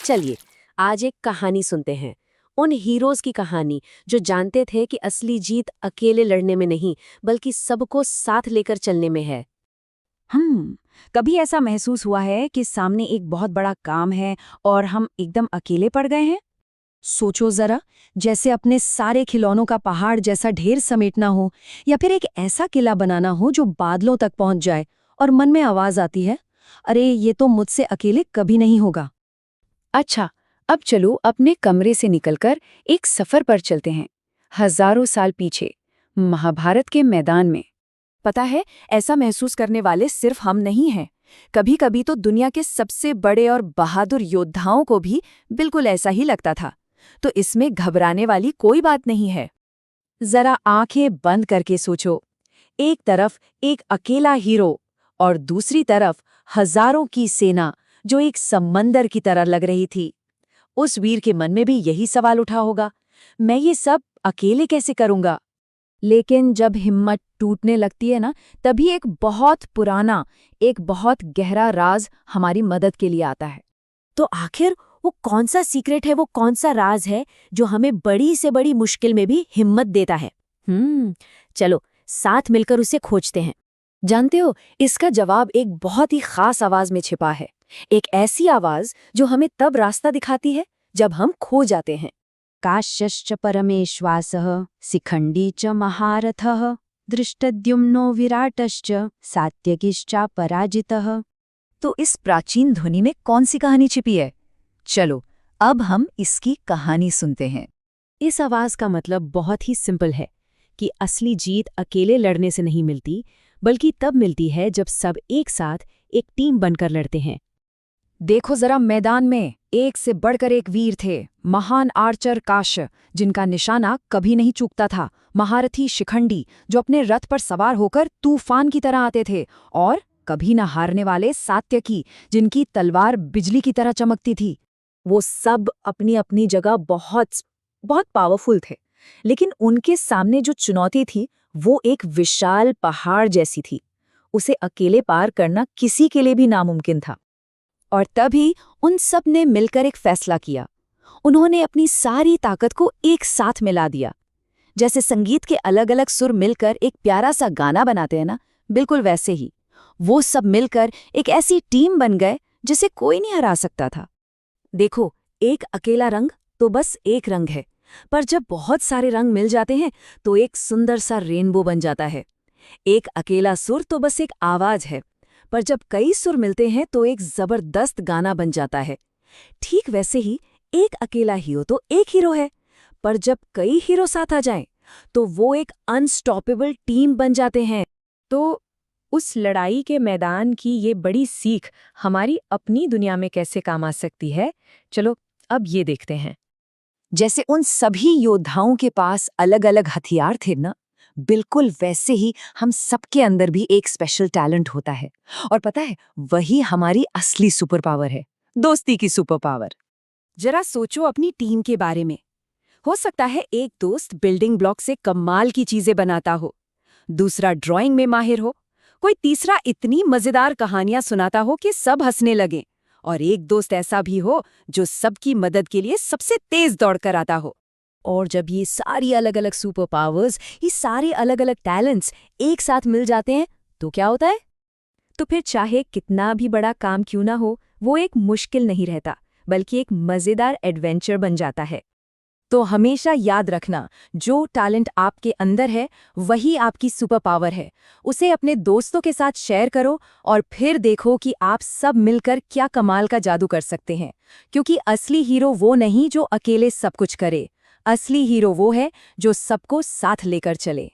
चलिए आज एक कहानी सुनते हैं। उन हीरोज की कहानी जो जानते थे कि असली जीत अकेले लड़ने में नहीं बल्कि सबको साथ लेकर चलने में है। कभी ऐसा महसूस हुआ है कि सामने एक बहुत बड़ा काम है और हम एकदम अकेले पड़ गए हैं? सोचो जरा, जैसे अपने सारे खिलौनों का पहाड़ जैसा ढेर समेटना हो या फिर एक ऐसा किला बनाना हो जो बादलों तक पहुंच जाए और मन में आवाज आती है, अरे ये तो मुझसे अकेले कभी नहीं होगा। अच्छा, अब चलो अपने कमरे से निकलकर एक सफर पर चलते हैं, हजारों साल पीछे, महाभारत के मैदान में। पता है, ऐसा महसूस करने वाले सिर्फ हम नहीं हैं। कभी कभी तो दुनिया के सबसे बड़े और बहादुर योद्धाओं को भी बिल्कुल ऐसा ही लगता था। तो इसमें घबराने वाली कोई बात नहीं है। जरा आंखें बंद करके सोचो, एक तरफ एक अकेला हीरो और दूसरी तरफ हजारों की सेना जो एक समंदर की तरह लग रही थी। उस वीर के मन में भी यही सवाल उठा होगा, मैं ये सब अकेले कैसे करूंगा? लेकिन जब हिम्मत टूटने लगती है ना, तभी एक बहुत पुराना, एक बहुत गहरा राज हमारी मदद के लिए आता है। तो आखिर वो कौन सा सीक्रेट है, वो कौन सा राज है जो हमें बड़ी से बड़ी मुश्किल में भी हिम्मत देता है? चलो साथ मिलकर उसे खोजते हैं। जानते हो, इसका जवाब एक बहुत ही खास आवाज में छिपा है। एक ऐसी आवाज जो हमें तब रास्ता दिखाती है जब हम खो जाते हैं। काश्यश्च परमेश्वासः शिखण्डी च महारथः दृष्टद्युम्नो विराटश्च सात्यकिश्चा पराजितः। तो इस प्राचीन ध्वनि में कौन सी कहानी छिपी है? चलो अब हम इसकी कहानी सुनते हैं। इस आवाज का मतलब बहुत ही सिंपल है कि असली जीत अकेले लड़ने से नहीं मिलती, बल्कि तब मिलती है जब सब एक साथ एक टीम बनकर लड़ते हैं। देखो जरा, मैदान में एक से बढ़कर एक वीर थे। महान आर्चर काश्य, जिनका निशाना कभी नहीं चूकता था। महारथी शिखंडी, जो अपने रथ पर सवार होकर तूफान की तरह आते थे। और कभी न हारने वाले सात्यकी, जिनकी तलवार बिजली की तरह चमकती थी। वो सब अपनी अपनी जगह बहुत बहुत पावरफुल थे, लेकिन उनके सामने जो चुनौती थी वो एक विशाल पहाड़ जैसी थी। उसे अकेले पार करना किसी के लिए भी नामुमकिन था। और तभी उन सब ने मिलकर एक फैसला किया। उन्होंने अपनी सारी ताकत को एक साथ मिला दिया। जैसे संगीत के अलग अलग सुर मिलकर एक प्यारा सा गाना बनाते हैं ना, बिल्कुल वैसे ही वो सब मिलकर एक ऐसी टीम बन गए जिसे कोई नहीं हरा सकता था। देखो, एक अकेला रंग तो बस एक रंग है, पर जब बहुत सारे रंग मिल जाते हैं तो एक सुंदर सा रेनबो बन जाता है। एक अकेला सुर तो बस एक आवाज है, पर जब कई सुर मिलते हैं तो एक जबरदस्त गाना बन जाता है। ठीक वैसे ही एक अकेला हीरो तो एक हीरो है, पर जब कई हीरो साथ आ जाएं तो वो एक अनस्टॉपेबल टीम बन जाते हैं। तो उस लड़ाई के मैदान की ये बड़ी सीख हमारी अपनी दुनिया में कैसे काम आ सकती है, चलो अब ये देखते हैं। जैसे उन सभी योद्धाओं के पास अलग अलग हथियार थे ना, बिल्कुल वैसे ही हम सबके अंदर भी एक स्पेशल टैलेंट होता है। और पता है, वही हमारी असली सुपर पावर है, दोस्ती की सुपर पावर। जरा सोचो अपनी टीम के बारे में। हो सकता है एक दोस्त बिल्डिंग ब्लॉक से कमाल की चीजें बनाता हो, दूसरा ड्राइंग में माहिर हो, कोई तीसरा इतनी मजेदार कहानियां सुनाता हो कि सब हंसने लगे, और एक दोस्त ऐसा भी हो जो सबकी मदद के लिए सबसे तेज दौड़कर आता हो। और जब ये सारी अलग अलग सुपर पावर्स, ये सारे अलग अलग टैलेंट्स एक साथ मिल जाते हैं तो क्या होता है? तो फिर चाहे कितना भी बड़ा काम क्यों ना हो, वो एक मुश्किल नहीं रहता, बल्कि एक मजेदार एडवेंचर बन जाता है। तो हमेशा याद रखना, जो टैलेंट आपके अंदर है वही आपकी सुपर पावर है। उसे अपने दोस्तों के साथ शेयर करो और फिर देखो कि आप सब मिलकर क्या कमाल का जादू कर सकते हैं। क्योंकि असली हीरो वो नहीं जो अकेले सब कुछ करे, असली हीरो वो है जो सबको साथ लेकर चले।